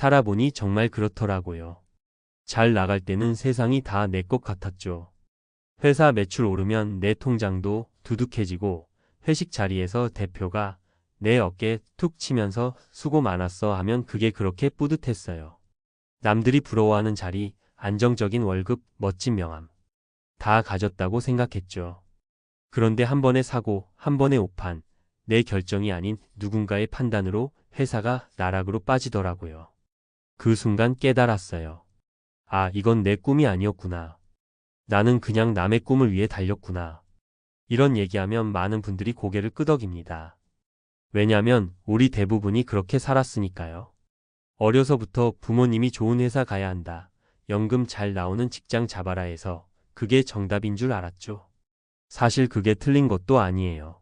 살아보니 정말 그렇더라고요. 잘 나갈 때는 세상이 다 내 것 같았죠. 회사 매출 오르면 내 통장도 두둑해지고 회식 자리에서 대표가 내 어깨 툭 치면서 수고 많았어 하면 그게 그렇게 뿌듯했어요. 남들이 부러워하는 자리, 안정적인 월급, 멋진 명함. 다 가졌다고 생각했죠. 그런데 한 번의 사고, 한 번의 오판, 내 결정이 아닌 누군가의 판단으로 회사가 나락으로 빠지더라고요. 그 순간 깨달았어요. 아, 이건 내 꿈이 아니었구나. 나는 그냥 남의 꿈을 위해 달렸구나. 이런 얘기하면 많은 분들이 고개를 끄덕입니다. 왜냐면 우리 대부분이 그렇게 살았으니까요. 어려서부터 부모님이 좋은 회사 가야 한다. 연금 잘 나오는 직장 잡아라 해서 그게 정답인 줄 알았죠. 사실 그게 틀린 것도 아니에요.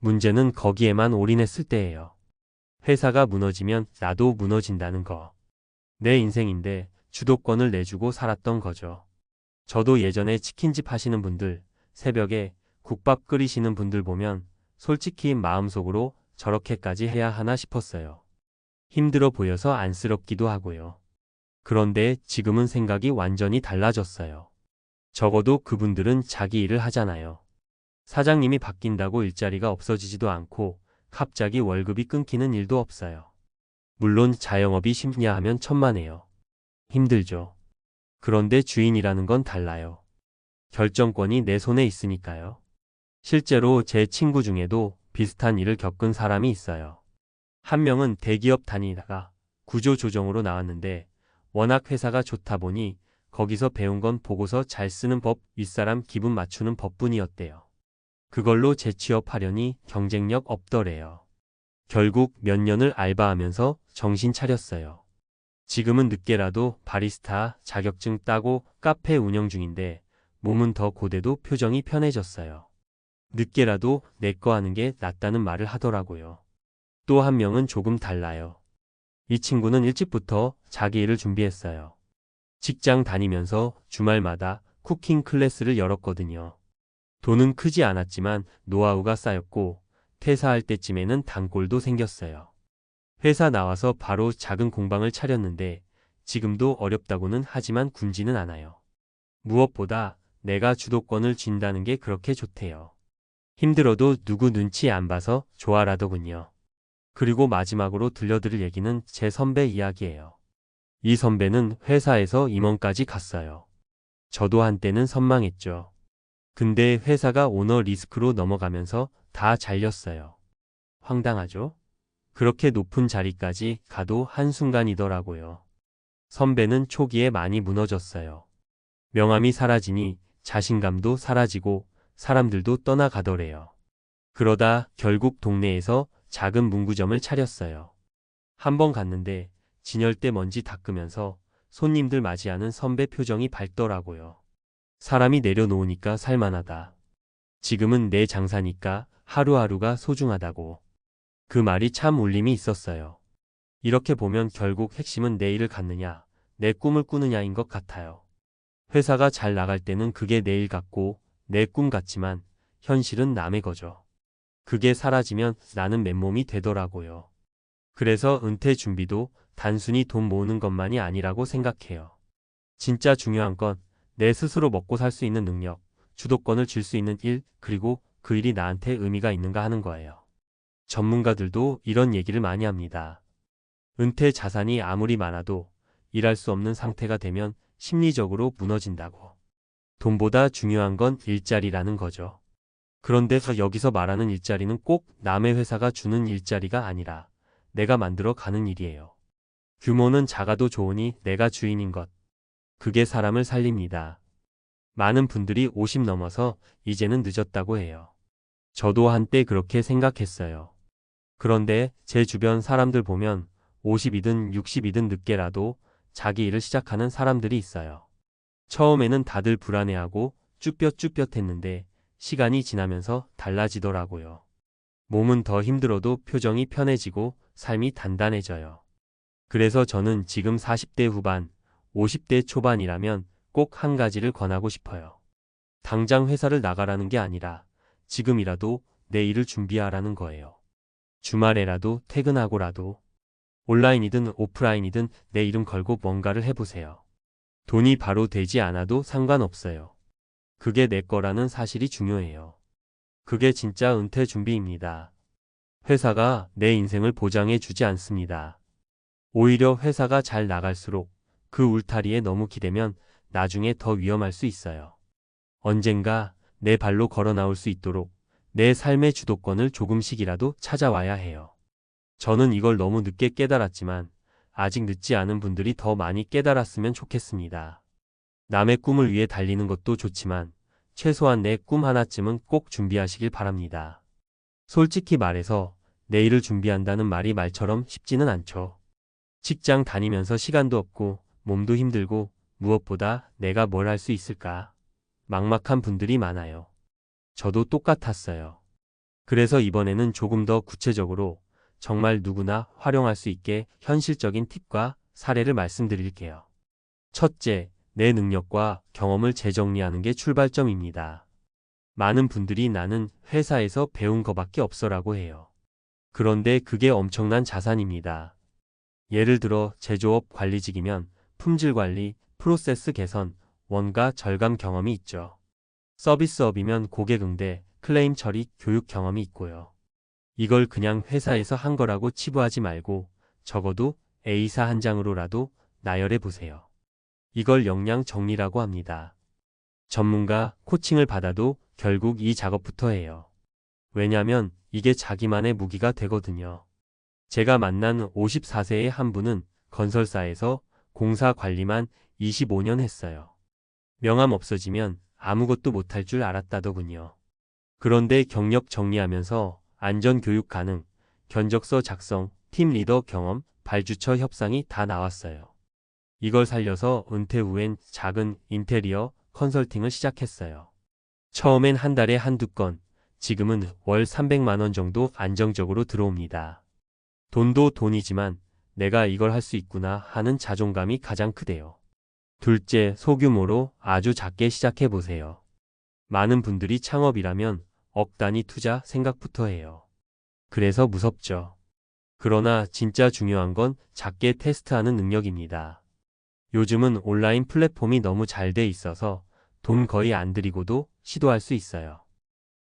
문제는 거기에만 올인했을 때예요. 회사가 무너지면 나도 무너진다는 거. 내 인생인데 주도권을 내주고 살았던 거죠. 저도 예전에 치킨집 하시는 분들, 새벽에 국밥 끓이시는 분들 보면 솔직히 마음속으로 저렇게까지 해야 하나 싶었어요. 힘들어 보여서 안쓰럽기도 하고요. 그런데 지금은 생각이 완전히 달라졌어요. 적어도 그분들은 자기 일을 하잖아요. 사장님이 바뀐다고 일자리가 없어지지도 않고 갑자기 월급이 끊기는 일도 없어요. 물론 자영업이 쉽냐 하면 천만에요. 힘들죠. 그런데 주인이라는 건 달라요. 결정권이 내 손에 있으니까요. 실제로 제 친구 중에도 비슷한 일을 겪은 사람이 있어요. 한 명은 대기업 다니다가 구조조정으로 나왔는데 워낙 회사가 좋다 보니 거기서 배운 건 보고서 잘 쓰는 법, 윗사람 기분 맞추는 법뿐이었대요. 그걸로 재취업하려니 경쟁력 없더래요. 결국 몇 년을 알바하면서 정신 차렸어요. 지금은 늦게라도 바리스타 자격증 따고 카페 운영 중인데 몸은 더 고되도 표정이 편해졌어요. 늦게라도 내 거 하는 게 낫다는 말을 하더라고요. 또 한 명은 조금 달라요. 이 친구는 일찍부터 자기 일을 준비했어요. 직장 다니면서 주말마다 쿠킹 클래스를 열었거든요. 돈은 크지 않았지만 노하우가 쌓였고 퇴사할 때쯤에는 단골도 생겼어요. 회사 나와서 바로 작은 공방을 차렸는데 지금도 어렵다고는 하지만 굶지는 않아요. 무엇보다 내가 주도권을 쥔다는 게 그렇게 좋대요. 힘들어도 누구 눈치 안 봐서 좋아라더군요. 그리고 마지막으로 들려드릴 얘기는 제 선배 이야기예요. 이 선배는 회사에서 임원까지 갔어요. 저도 한때는 선망했죠. 근데 회사가 오너 리스크로 넘어가면서 다 잘렸어요. 황당하죠? 그렇게 높은 자리까지 가도 한순간이더라고요. 선배는 초기에 많이 무너졌어요. 명함이 사라지니 자신감도 사라지고 사람들도 떠나가더래요. 그러다 결국 동네에서 작은 문구점을 차렸어요. 한 번 갔는데 진열대 먼지 닦으면서 손님들 맞이하는 선배 표정이 밝더라고요. 사람이 내려놓으니까 살만하다. 지금은 내 장사니까 하루하루가 소중하다고. 그 말이 참 울림이 있었어요. 이렇게 보면 결국 핵심은 내 일을 갖느냐, 내 꿈을 꾸느냐인 것 같아요. 회사가 잘 나갈 때는 그게 내 일 같고 내 꿈 같지만 현실은 남의 거죠. 그게 사라지면 나는 맨몸이 되더라고요. 그래서 은퇴 준비도 단순히 돈 모으는 것만이 아니라고 생각해요. 진짜 중요한 건 내 스스로 먹고 살 수 있는 능력, 주도권을 쥘 수 있는 일, 그리고 그 일이 나한테 의미가 있는가 하는 거예요. 전문가들도 이런 얘기를 많이 합니다. 은퇴 자산이 아무리 많아도 일할 수 없는 상태가 되면 심리적으로 무너진다고. 돈보다 중요한 건 일자리라는 거죠. 그런데 여기서 말하는 일자리는 꼭 남의 회사가 주는 일자리가 아니라 내가 만들어 가는 일이에요. 규모는 작아도 좋으니 내가 주인인 것. 그게 사람을 살립니다. 많은 분들이 50 넘어서 이제는 늦었다고 해요. 저도 한때 그렇게 생각했어요. 그런데 제 주변 사람들 보면 50이든 60이든 늦게라도 자기 일을 시작하는 사람들이 있어요. 처음에는 다들 불안해하고 쭈뼛쭈뼛했는데 시간이 지나면서 달라지더라고요. 몸은 더 힘들어도 표정이 편해지고 삶이 단단해져요. 그래서 저는 지금 40대 후반, 50대 초반이라면 꼭 한 가지를 권하고 싶어요. 당장 회사를 나가라는 게 아니라 지금이라도 내 일을 준비하라는 거예요. 주말에라도 퇴근하고라도 온라인이든 오프라인이든 내 이름 걸고 뭔가를 해보세요. 돈이 바로 되지 않아도 상관없어요. 그게 내 거라는 사실이 중요해요. 그게 진짜 은퇴 준비입니다. 회사가 내 인생을 보장해 주지 않습니다. 오히려 회사가 잘 나갈수록 그 울타리에 너무 기대면 나중에 더 위험할 수 있어요. 언젠가 내 발로 걸어 나올 수 있도록 내 삶의 주도권을 조금씩이라도 찾아와야 해요. 저는 이걸 너무 늦게 깨달았지만 아직 늦지 않은 분들이 더 많이 깨달았으면 좋겠습니다. 남의 꿈을 위해 달리는 것도 좋지만 최소한 내 꿈 하나쯤은 꼭 준비하시길 바랍니다. 솔직히 말해서 내일을 준비한다는 말이 말처럼 쉽지는 않죠. 직장 다니면서 시간도 없고 몸도 힘들고 무엇보다 내가 뭘 할 수 있을까? 막막한 분들이 많아요. 저도 똑같았어요. 그래서 이번에는 조금 더 구체적으로 정말 누구나 활용할 수 있게 현실적인 팁과 사례를 말씀드릴게요. 첫째, 내 능력과 경험을 재정리하는 게 출발점입니다. 많은 분들이 나는 회사에서 배운 거밖에 없어라고 해요. 그런데 그게 엄청난 자산입니다. 예를 들어 제조업 관리직이면 품질 관리, 프로세스 개선, 원가 절감 경험이 있죠. 서비스업이면 고객 응대, 클레임 처리, 교육 경험이 있고요. 이걸 그냥 회사에서 한 거라고 치부하지 말고 적어도 A사 한 장으로라도 나열해 보세요. 이걸 역량 정리라고 합니다. 전문가 코칭을 받아도 결국 이 작업부터 해요. 왜냐면 이게 자기만의 무기가 되거든요. 제가 만난 54세의 한 분은 건설사에서 공사 관리만 25년 했어요. 명함 없어지면 아무것도 못할 줄 알았다더군요. 그런데 경력 정리하면서 안전교육 가능, 견적서 작성, 팀 리더 경험, 발주처 협상이 다 나왔어요. 이걸 살려서 은퇴 후엔 작은 인테리어 컨설팅을 시작했어요. 처음엔 한 달에 한두 건, 지금은 월 300만 원 정도 안정적으로 들어옵니다. 돈도 돈이지만 내가 이걸 할 수 있구나 하는 자존감이 가장 크대요. 둘째, 소규모로 아주 작게 시작해 보세요. 많은 분들이 창업이라면 억 단위 투자 생각부터 해요. 그래서 무섭죠. 그러나 진짜 중요한 건 작게 테스트하는 능력입니다. 요즘은 온라인 플랫폼이 너무 잘 돼 있어서 돈 거의 안 들이고도 시도할 수 있어요.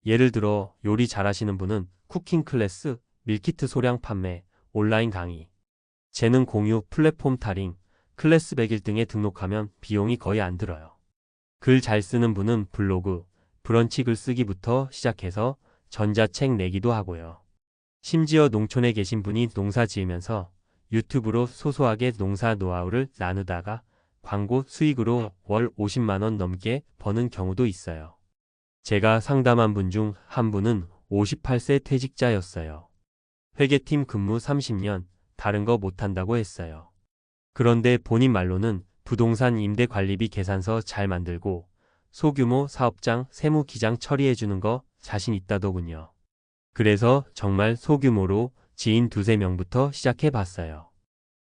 예를 들어 요리 잘하시는 분은 쿠킹 클래스, 밀키트 소량 판매, 온라인 강의, 재능 공유 플랫폼 타링, 클래스 100일 등에 등록하면 비용이 거의 안 들어요. 글 잘 쓰는 분은 블로그, 브런치 글 쓰기부터 시작해서 전자책 내기도 하고요. 심지어 농촌에 계신 분이 농사 지으면서 유튜브로 소소하게 농사 노하우를 나누다가 광고 수익으로 월 50만 원 넘게 버는 경우도 있어요. 제가 상담한 분 중 한 분은 58세 퇴직자였어요. 회계팀 근무 30년, 다른 거 못한다고 했어요. 그런데 본인 말로는 부동산 임대 관리비 계산서 잘 만들고 소규모 사업장 세무 기장 처리해주는 거 자신 있다더군요. 그래서 정말 소규모로 지인 두세 명부터 시작해 봤어요.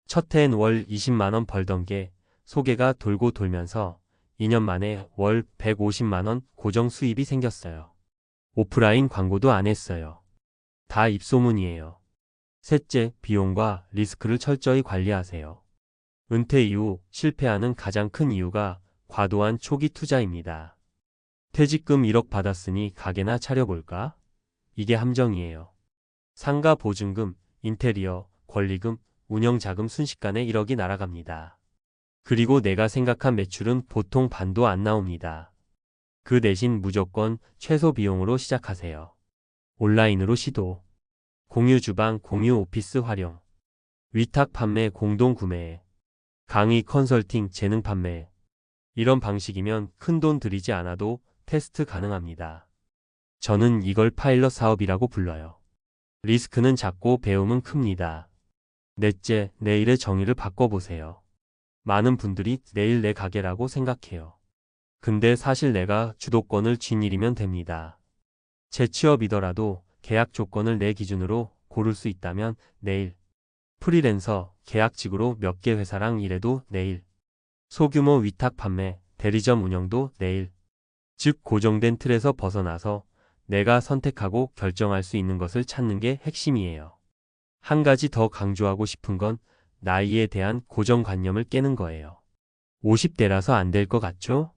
첫 해엔 월 20만 원 벌던 게 소개가 돌고 돌면서 2년 만에 월 150만 원 고정 수입이 생겼어요. 오프라인 광고도 안 했어요. 다 입소문이에요. 셋째, 비용과 리스크를 철저히 관리하세요. 은퇴 이후 실패하는 가장 큰 이유가 과도한 초기 투자입니다. 퇴직금 1억 받았으니 가게나 차려볼까? 이게 함정이에요. 상가 보증금, 인테리어, 권리금, 운영자금 순식간에 1억이 날아갑니다. 그리고 내가 생각한 매출은 보통 반도 안 나옵니다. 그 대신 무조건 최소 비용으로 시작하세요. 온라인으로 시도, 공유 주방, 공유 오피스 활용, 위탁 판매, 공동 구매, 강의 컨설팅, 재능 판매. 이런 방식이면 큰돈 들이지 않아도 테스트 가능합니다. 저는 이걸 파일럿 사업이라고 불러요. 리스크는 작고 배움은 큽니다. 넷째, 내일의 정의를 바꿔보세요. 많은 분들이 내일 내 가게라고 생각해요. 근데 사실 내가 주도권을 쥔 일이면 됩니다. 재취업이더라도 계약 조건을 내 기준으로 고를 수 있다면 내일. 프리랜서, 계약직으로 몇 개 회사랑 일해도 내일. 소규모 위탁 판매, 대리점 운영도 내일. 즉 고정된 틀에서 벗어나서 내가 선택하고 결정할 수 있는 것을 찾는 게 핵심이에요. 한 가지 더 강조하고 싶은 건 나이에 대한 고정관념을 깨는 거예요. 50대라서 안 될 것 같죠?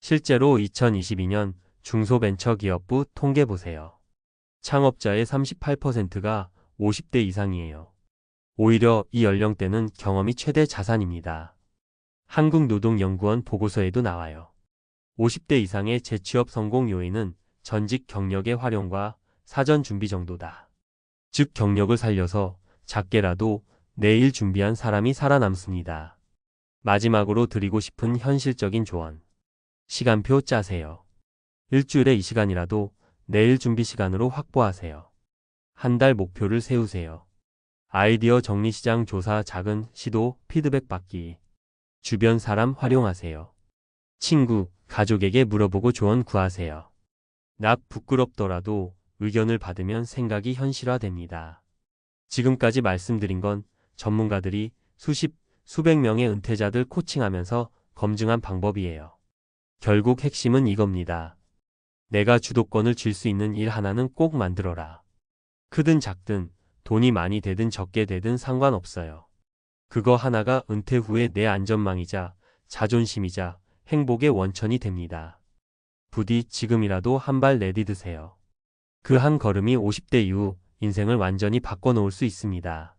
실제로 2022년 중소벤처기업부 통계 보세요. 창업자의 38%가 50대 이상이에요. 오히려 이 연령대는 경험이 최대 자산입니다. 한국노동연구원 보고서에도 나와요. 50대 이상의 재취업 성공 요인은 전직 경력의 활용과 사전 준비 정도다. 즉 경력을 살려서 작게라도 내일 준비한 사람이 살아남습니다. 마지막으로 드리고 싶은 현실적인 조언. 시간표 짜세요. 일주일에 이 시간이라도 내일 준비 시간으로 확보하세요. 한 달 목표를 세우세요. 아이디어 정리 시장 조사 작은 시도 피드백 받기. 주변 사람 활용하세요. 친구, 가족에게 물어보고 조언 구하세요. 나 부끄럽더라도 의견을 받으면 생각이 현실화됩니다. 지금까지 말씀드린 건 전문가들이 수백 명의 은퇴자들 코칭하면서 검증한 방법이에요. 결국 핵심은 이겁니다. 내가 주도권을 쥘 수 있는 일 하나는 꼭 만들어라. 크든 작든 돈이 많이 되든 적게 되든 상관없어요. 그거 하나가 은퇴 후에 내 안전망이자 자존심이자 행복의 원천이 됩니다. 부디 지금이라도 한 발 내디드세요. 그 한 걸음이 50대 이후 인생을 완전히 바꿔놓을 수 있습니다.